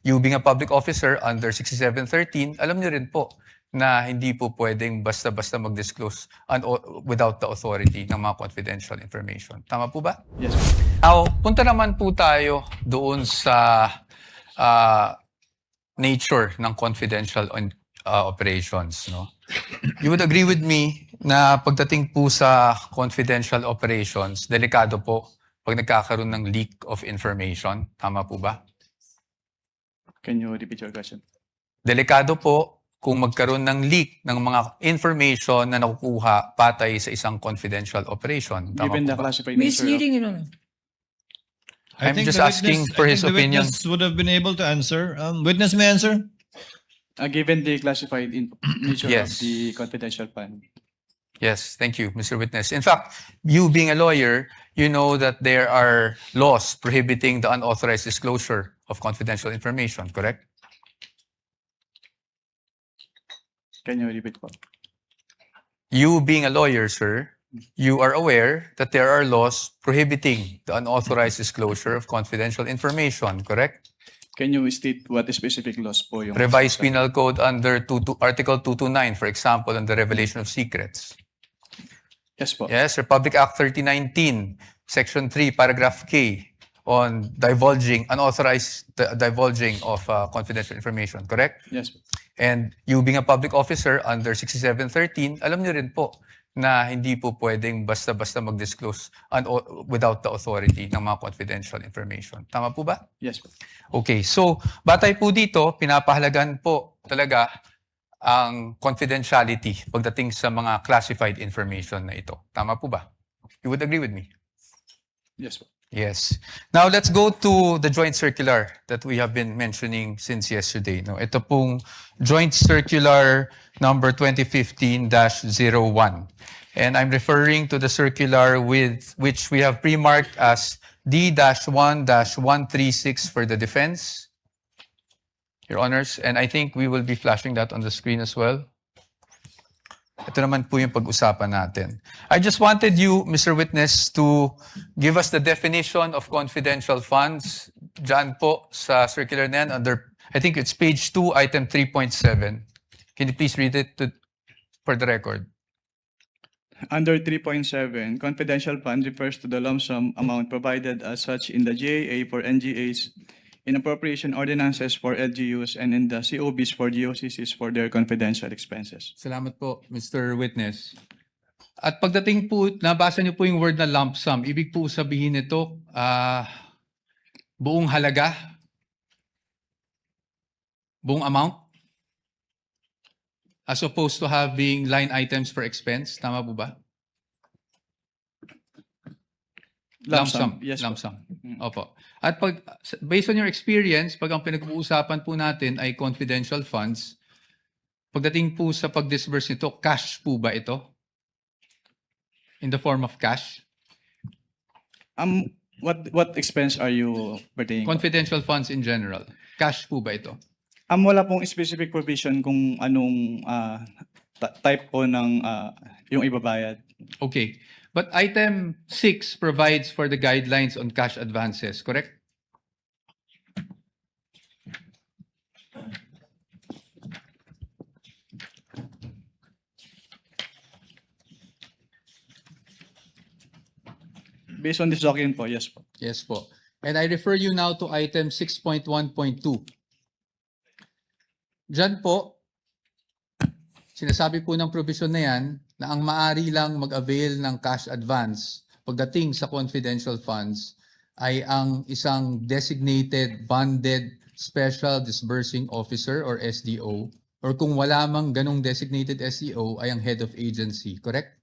you being a public officer under 6713, alam niyo rin po na hindi po pwedeng basta-basta mag-disclose without the authority ng mga confidential information. Tama po ba? Yes. Now, punta naman po tayo doon sa nature ng confidential operations. No? You would agree with me na pagdating po sa confidential operations, delikado po pag nagkakaroon ng leak of information. Tama po ba? Can you repeat your question? Delikado po kung magkaroon ng leak ng mga information na nakukuha patay sa isang confidential operation. Tama Given po the ba? classified nature of... Misleading, Your Honor. I'm just asking for his opinion. The witness would have been able to answer. Witness may answer. Given the classified nature Yes. of the confidential fund. Yes, thank you, Mr. Witness. In fact, you being a lawyer, you know that there are laws prohibiting the unauthorized disclosure of confidential information, correct? Can you repeat po? You being a lawyer, sir, you are aware that there are laws prohibiting the unauthorized disclosure of confidential information, correct? Can you state what specific laws po yung... Revised Penal Code under Article 229, for example, on the revelation of secrets. Yes po. Yes, Republic Act 3019, Section 3, Paragraph K, on unauthorized divulging of confidential information, correct? Yes po. And you being a public officer under 6713, alam niyo rin po na hindi po pwedeng basta-basta mag-disclose without the authority ng mga confidential information. Tama po ba? Yes po. Okay, so batay po dito, pinapahalagan po talaga ang confidentiality pagdating sa mga classified information na ito. Tama po ba? You would agree with me? Yes po. Yes. Now, let's go to the joint circular that we have been mentioning since yesterday. No? Ito pong joint circular number 2015-01. And I'm referring to the circular with which we have pre-marked as D-1-136 for the defense, Your Honors. And I think we will be flashing that on the screen as well. Ito naman po yung pag-usapan natin. I just wanted you, Mr. Witness, to give us the definition of confidential funds. Diyan po sa circular na yan, under, I think it's page 2, item 3.7. Can you please read it for the record? Under 3.7, confidential fund refers to the lump sum amount provided as such in the GAA for NGAs, in appropriation ordinances for LGUs, and in the COBs for GOCCs for their confidential expenses. Salamat po, Mr. Witness. At pagdating po, nabasa niyo po yung word na lump sum. Ibig po sabihin nito, buong halaga? Buong amount? As opposed to having line items for expense? Tama po ba? Lump sum. Yes Lump po. sum. Opo. At based on your experience, pag ang pinag-uusapan po natin ay confidential funds, pagdating po sa pag-disburse nito, cash po ba ito? In the form of cash? What expense are you pertaining? Confidential funds in general. Cash po ba ito? Wala pong specific provision kung anong type po ng yung ibabayad. Okay. But item 6 provides for the guidelines on cash advances, correct? Based on this document po, yes po. Yes po. And I refer you now to item 6.1.2. Diyan po, sinasabi po ng provision na yan na ang maari lang mag-avail ng cash advance pagdating sa confidential funds ay ang isang designated bonded special disbursing officer or SDO, or kung wala mang ganong designated SDO ay ang head of agency, correct?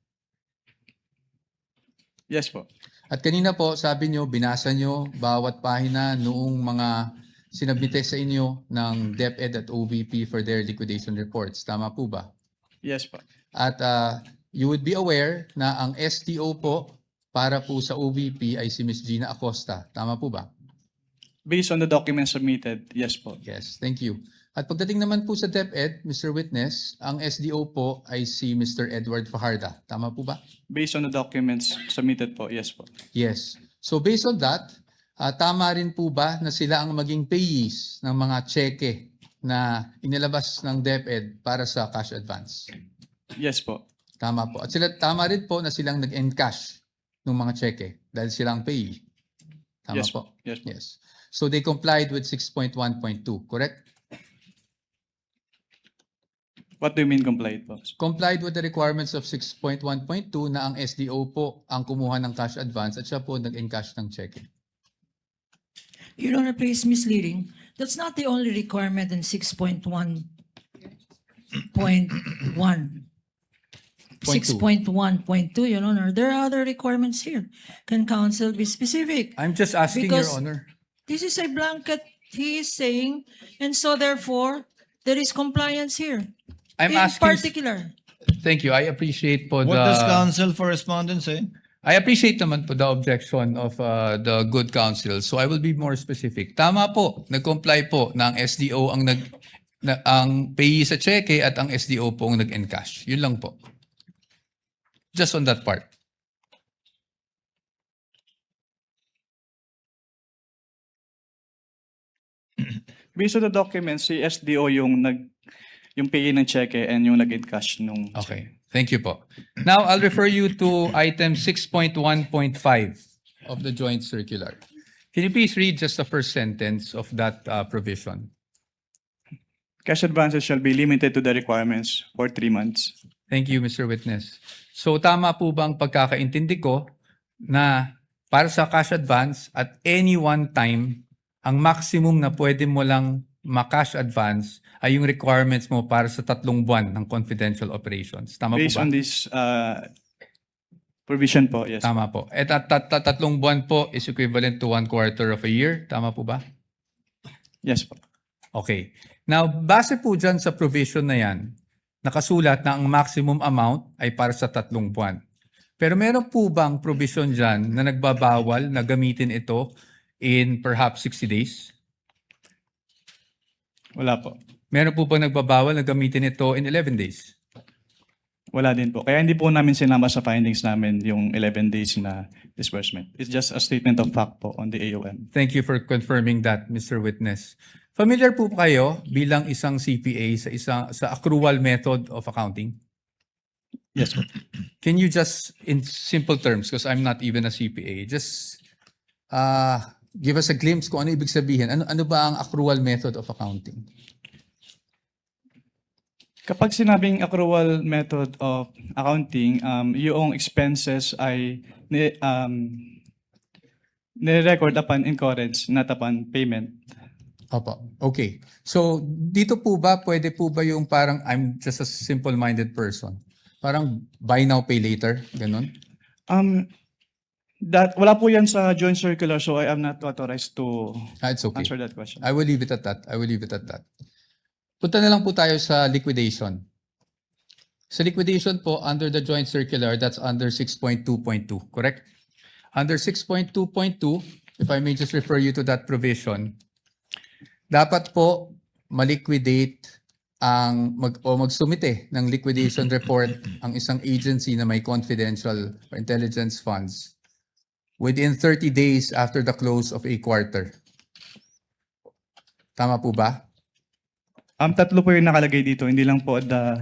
Yes po. At kanina po, sabi nyo, binasa nyo bawat pahina noong mga sinabite sa inyo ng DepEd at OVP for their liquidation reports. Tama po ba? Yes po. At you would be aware na ang STO po para po sa OVP ay si Ms. Gina Acosta. Tama po ba? Based on the documents submitted, yes po. Yes, thank you. At pagdating naman po sa DepEd, Mr. Witness, ang SDO po ay si Mr. Edward Fajarda. Tama po ba? Based on the documents submitted po, yes po. Yes. So based on that, Tama rin po ba na sila ang maging payees ng mga cheque na inilabas ng DepEd para sa cash advance? Yes po. Tama po. At sila, tama rin po na silang nag-encash ng mga cheque dahil silang payee. Tama Yes po. Yes po. Yes. So they complied with 6.1.2, correct? What do you mean complied po? Complied with the requirements of 6.1.2 na ang SDO po ang kumuha ng cash advance at siya po nag-encash ng cheque. Your Honor, please misleading. That's not the only requirement in 6.1.1. 6.1.2, Your Honor. There are other requirements here. Can counsel be specific? I'm just asking, Because- Your Honor. This is a blanket he is saying, and so therefore, there is compliance here. I'm In asking. particular, Thank you. I appreciate po What does the. counsel for respondent say? I appreciate naman po the objection of the good counsel. So I will be more specific. Tama po, nag-comply po na ang SDO ang payee sa cheque at ang SDO po ang nag-encash. Yun lang po. Just on that part. Based on the documents, si SDO yung pay ng cheque and yung nag-encash nung Okay. Thank you po. Now, I'll refer you to item 6.1.5 of the joint circular. Can you please read just the first sentence of that provision? cash advances shall be limited to the requirements for 3 months. Thank you, Mr. Witness. So tama po ba ang pagkakaintindi ko na para sa cash advance at any one time, ang maximum na pwede mo lang ma-cash advance ay yung requirements mo para sa 3 buwan ng confidential operations. Tama Based po ba? on this provision po, yes. Tama po. At 3 buwan po is equivalent to 1/4 of a year. Tama po ba? Yes po. Okay. Now, base po dyan sa provision na yan, nakasulat na ang maximum amount ay para sa 3 buwan. Pero meron po bang provision dyan na nagbabawal na gamitin ito in perhaps 60 days? Wala po. Meron po ba nagbabawal na gamitin ito in 11 days? Wala din po. Kaya hindi po namin sinama sa findings namin yung 11 days na disbursement. It's just a statement of fact po on the AOM. Thank you for confirming that, Mr. Witness. Familiar po kayo bilang isang CPA sa accrual method of accounting? Yes po. Can you just, in simple terms, because I'm not even a CPA, just give us a glimpse kung ano ibig sabihin. Ano ba ang accrual method of accounting? Kapag sinabing accrual method of accounting, yung expenses ay ni-record upon incurrence, not upon payment. Opo. Okay. So, dito po ba, pwede po ba yung parang I'm just a simple-minded person? Parang buy now, pay later? Ganon? Wala po yan sa joint circular, so I am not authorized to It's okay. answer that question. I will leave it at that. Punta na lang po tayo sa liquidation. Sa liquidation po, under the joint circular, that's under 6.2.2, correct? Under 6.2.2, if I may just refer you to that provision, dapat po maliquidate magsumite ng liquidation report ang isang agency na may confidential or intelligence funds within 30 days after the close of a quarter. Tama po ba? Tatlo po yung nakalagay dito, hindi lang po the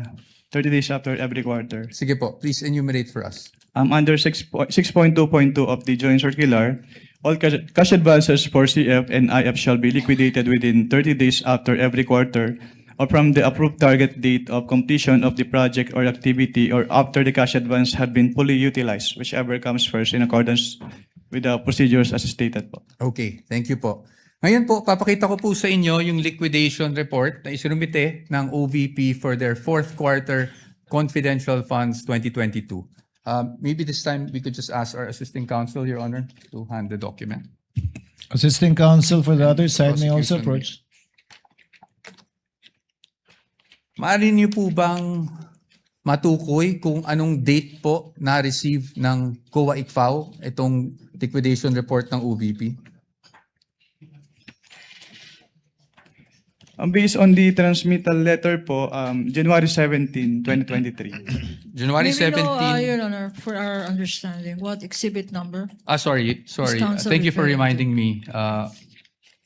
30 days after every quarter. Sige po, please enumerate for us. Under 6.2.2 of the joint circular, all cash advances for CF and IF shall be liquidated within 30 days after every quarter or from the approved target date of completion of the project or activity or after the cash advance had been fully utilized, whichever comes first in accordance with the procedures as stated po. Okay, thank you po. Ngayon po, papakita ko po sa inyo yung liquidation report na isinumite ng OVP for their 4th quarter confidential funds 2022. Maybe this time we could just ask our assisting counsel, Your Honor, to hand the document. Assisting counsel for the other side may also Prosecution. approach. Maaari niyo po bang matukoy kung anong date po na-receive ng COA ICFAO itong liquidation report ng OVP? Based on the transmittal letter po, January 17, 2023. January May we know, 17. Your Honor, for our understanding, what exhibit number? Sorry. counsel Thank you for referring to? reminding me,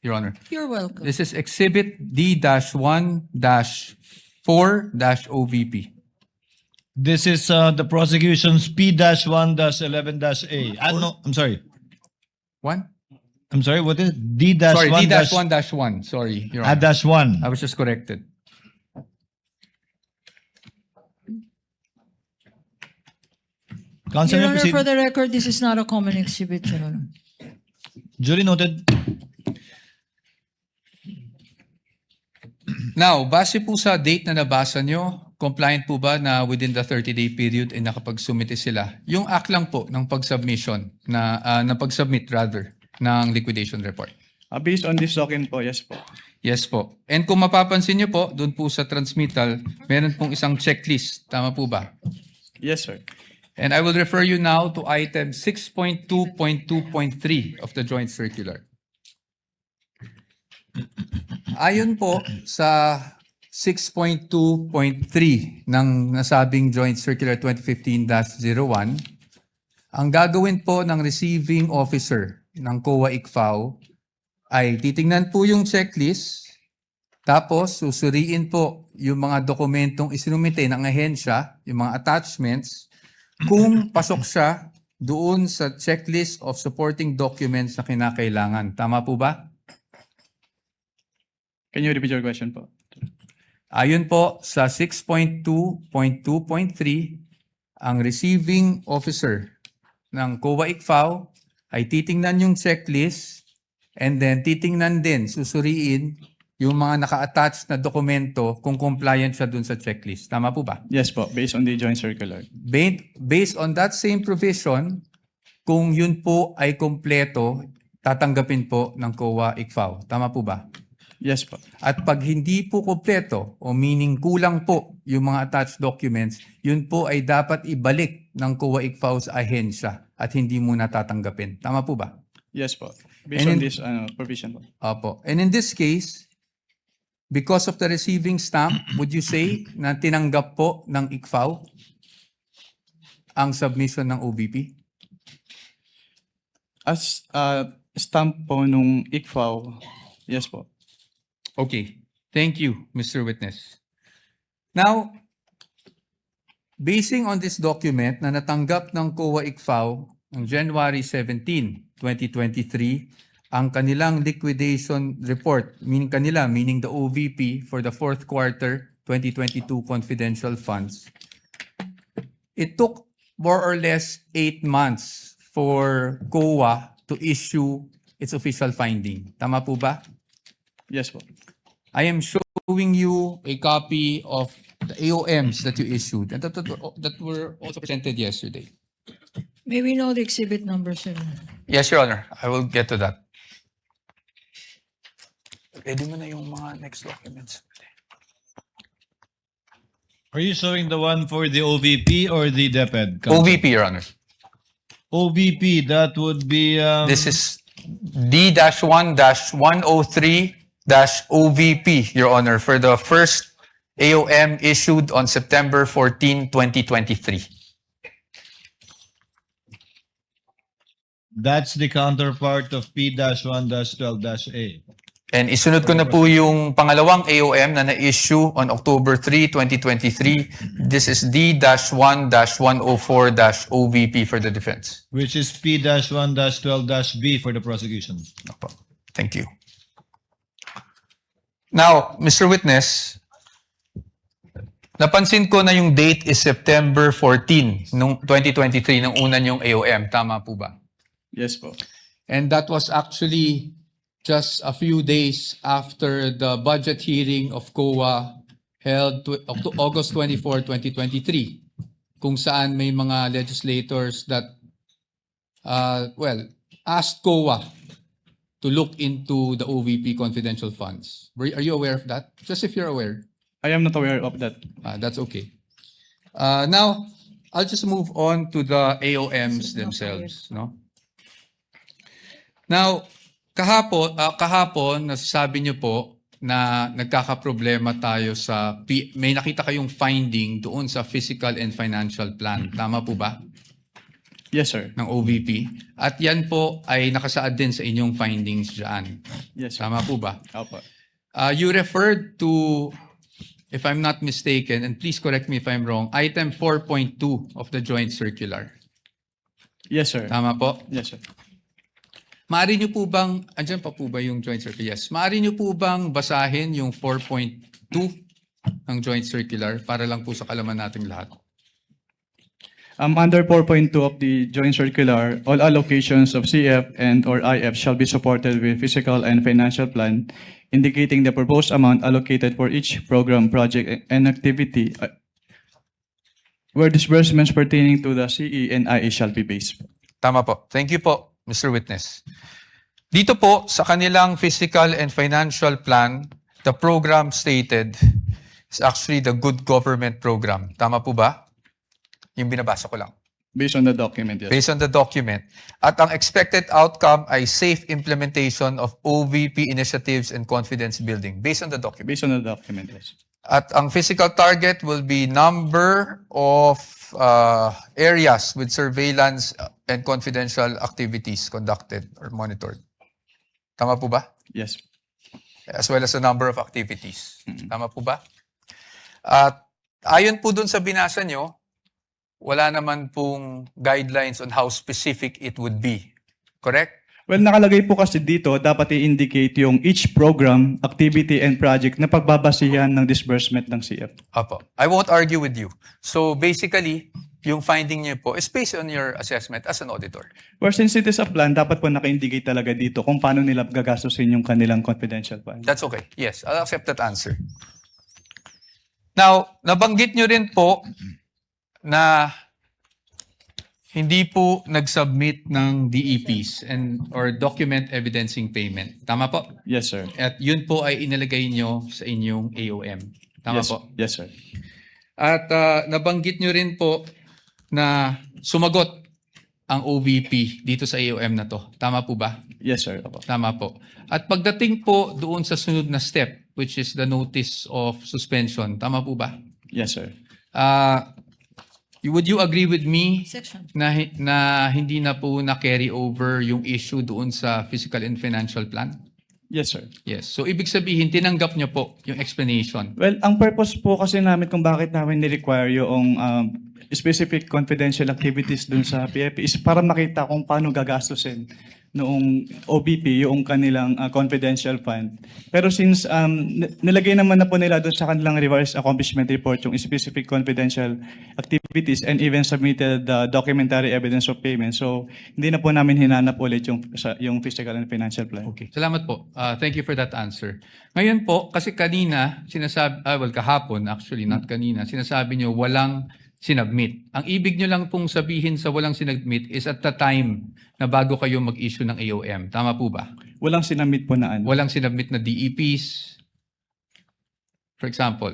Your Honor. You're welcome. This is Exhibit D-1-4-OVP. This is the prosecution's P-1-11-A. No, I'm sorry. One? I'm sorry, what is it? Sorry, D-1 D-1-1. Sorry, Your Honor. dash one. I was just corrected. Counsel, Your may Honor, proceed. for the record, this is not a common exhibit, Your Honor. Duly noted. Now, base po sa date na nabasa nyo, compliant po ba na within the 30-day period ay nakapag-submit sila? Yung act lang po ng pag-submission, na pag-submit rather, ng liquidation report. Based on this document po, yes po. Yes po. And kung mapapansin nyo po, doon po sa transmittal, meron pong isang checklist. Tama po ba? Yes, sir. And I will refer you now to item 6.2.2.3 of the joint circular. Ayon po sa 6.2.3 ng nasabing joint circular 2015-01, ang gagawin po ng receiving officer ng COA ICFAO ay titingnan po yung checklist, tapos susuriin po yung mga dokumentong isinumite ng ahensya, yung mga attachments, kung pasok siya doon sa checklist of supporting documents na kinakailangan. Tama po ba? Can you repeat your question po? Ayon po sa 6.2.2.3, ang receiving officer ng COA ICFAO ay titingnan yung checklist and then titingnan din, susuriin yung mga naka-attach na dokumento kung compliant siya dun sa checklist. Tama po ba? Yes po, based on the joint circular. Based on that same provision, kung yun po ay kompleto, tatanggapin po ng COA ICFAO. Tama po ba? Yes po. At pag hindi po kompleto o meaning kulang po yung mga attached documents, yun po ay dapat ibalik ng COA ICFAO sa ahensya at hindi muna tatanggapin. Tama po ba? Yes po. Based And on in- this provision po. Opo. And in this case, because of the receiving stamp, would you say na tinanggap po ng ICFAO ang submission ng OVP? As stamp po nung ICFAO, yes po. Okay. Thank you, Mr. Witness. Now, basing on this document na natanggap ng COA ICFAO on January 17, 2023, ang kanilang liquidation report, meaning the OVP for the fourth quarter 2022 confidential funds, it took more or less 8 months for COA to issue its official finding. Tama po ba? Yes po. I am showing you a copy of the AOMs that you issued and that were also presented yesterday. May we know the exhibit number, Your Honor? Yes, Your Honor. I will get to that. Ready mo na yung mga next documents. Are you showing the one for the OVP or the DepEd? Counsel? OVP, Your Honor. OVP, that would be... This is D-1-103-OVP, Your Honor, for the first AOM issued on September 14, 2023. That's the counterpart of P-1-12-A. And isunod ko na po yung pangalawang AOM na na-issue on October 3, 2023. This is D-1-104-OVP for the defense. Which is P-1-12-B for the prosecution. Opo. Thank you. Now, Mr. Witness, napansin ko na yung date is September 14, nung 2023, ng una yung AOM. Tama po ba? Yes po. And that was actually just a few days after the budget hearing of COA held August 24, 2023, kung saan may mga legislators that, asked COA to look into the OVP confidential funds. Are you aware of that? Just if you're aware. I am not aware of that. That's okay. Now, I'll just move on to the AOMs themselves. No? Now, kahapon, nasasabi niyo po na nagkakaproblema tayo sa, may nakita kayong finding doon sa fiscal and financial plan. Tama po ba? Yes, sir. Ng OVP. At yan po ay nakasaad din sa inyong findings dyan. Yes, sir. Tama po ba? Opo. You referred to, if I'm not mistaken, and please correct me if I'm wrong, item 4.2 of the joint circular. Yes, sir. Tama po? Yes, sir. Maaari nyo po bang, andyan pa po ba yung joint circular? Yes. Maaari nyo po bang basahin yung 4.2 ng joint circular para lang po sa kalaman nating lahat? Under 4.2 of the joint circular, all allocations of CF and or IF shall be supported with fiscal and financial plan indicating the proposed amount allocated for each program, project, and activity where disbursements pertaining to the CE and IE shall be based. Tama po. Thank you po, Mr. Witness. Dito po, sa kanilang fiscal and financial plan, the program stated is actually the Good Government Program. Tama po ba? Yung binabasa ko lang. Based on the document, yes. Based on the document. At ang expected outcome ay safe implementation of OVP initiatives and confidence building. Based on the document. Based on the document, yes. At ang physical target will be number of areas with surveillance and confidential activities conducted or monitored. Tama po ba? Yes. As well as the number of activities. Tama po ba? At ayon po dun sa binasa nyo, wala naman pong guidelines on how specific it would be. Correct? Well, nakalagay po kasi dito, dapat i-indicate yung each program, activity, and project na pagbabasihan ng disbursement ng CF. Apo. I won't argue with you. So basically, yung finding niyo po is based on your assessment as an auditor. Or since it is a plan, dapat po naka-indicate talaga dito kung paano nila gagastusin yung kanilang confidential fund. That's okay. Yes, I'll accept that answer. Now, nabanggit nyo rin po na hindi po nag-submit ng DEPs and or document evidencing payment. Tama po? Yes, sir. At yun po ay inilagay nyo sa inyong AOM. Tama Yes, po? yes, sir. At nabanggit nyo rin po na sumagot ang OVP dito sa AOM na to. Tama po ba? Yes, sir. Opo. Tama po. At pagdating po doon sa sunod na step, which is the notice of suspension, tama po ba? Yes, sir. Would you agree with me Section. na hindi na po na-carry over yung issue doon sa fiscal and financial plan? Yes, sir. Yes. So, ibig sabihin, tinanggap nyo po yung explanation. Well, ang purpose po kasi namin kung bakit namin ni-require yung specific confidential activities dun sa PFP is para makita kung paano gagastusin noong OBP yung kanilang confidential fund. Pero since nilagay naman na po nila doon sa kanilang revised accomplishment report yung specific confidential activities and even submitted the documentary evidence of payment. So, hindi na po namin hinanap ulit yung fiscal and financial plan. Okay. Salamat po. Thank you for that answer. Ngayon po, kasi kanina, kahapon actually, not kanina, sinasabi nyo walang sinubmit. Ang ibig nyo lang pong sabihin sa walang sinubmit is at the time na bago kayo mag-issue ng AOM. Tama po ba? Walang sinamit po na ano. Walang sinubmit na DEPs, for example.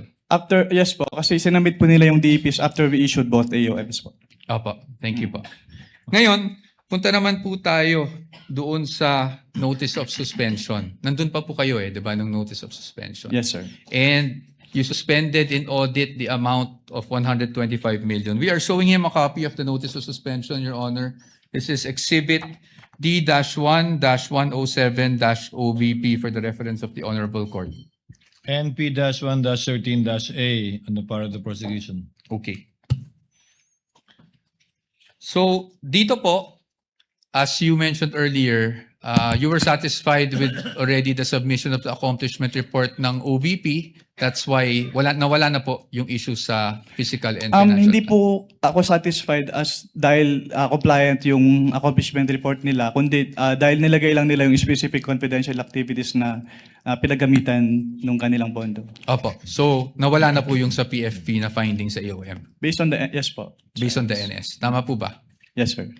Yes po, kasi sinamit po nila yung DEPs after we issued both AOMs po. Opo, thank you po. Ngayon, punta naman po tayo doon sa notice of suspension. Nandun pa po kayo di ba, ng notice of suspension? Yes, sir. And you suspended in audit the amount of 125 million. We are showing him a copy of the notice of suspension, Your Honor. This is Exhibit D-1-107-OVP for the reference of the Honorable Court. NP-1-13-A on the part of the prosecution. Okay. So, dito po, as you mentioned earlier, you were satisfied with already the submission of the accomplishment report ng OVP. That's why nawala na po yung issue sa physical and financial. Hindi po ako satisfied dahil compliant yung accomplishment report nila, kundi dahil nilagay lang nila yung specific confidential activities na pinagamitan nung kanilang bondo. Opo. So, nawala na po yung sa PFP na finding sa AOM. Based on the, yes po. Based on the NS. Tama po ba? Yes, sir.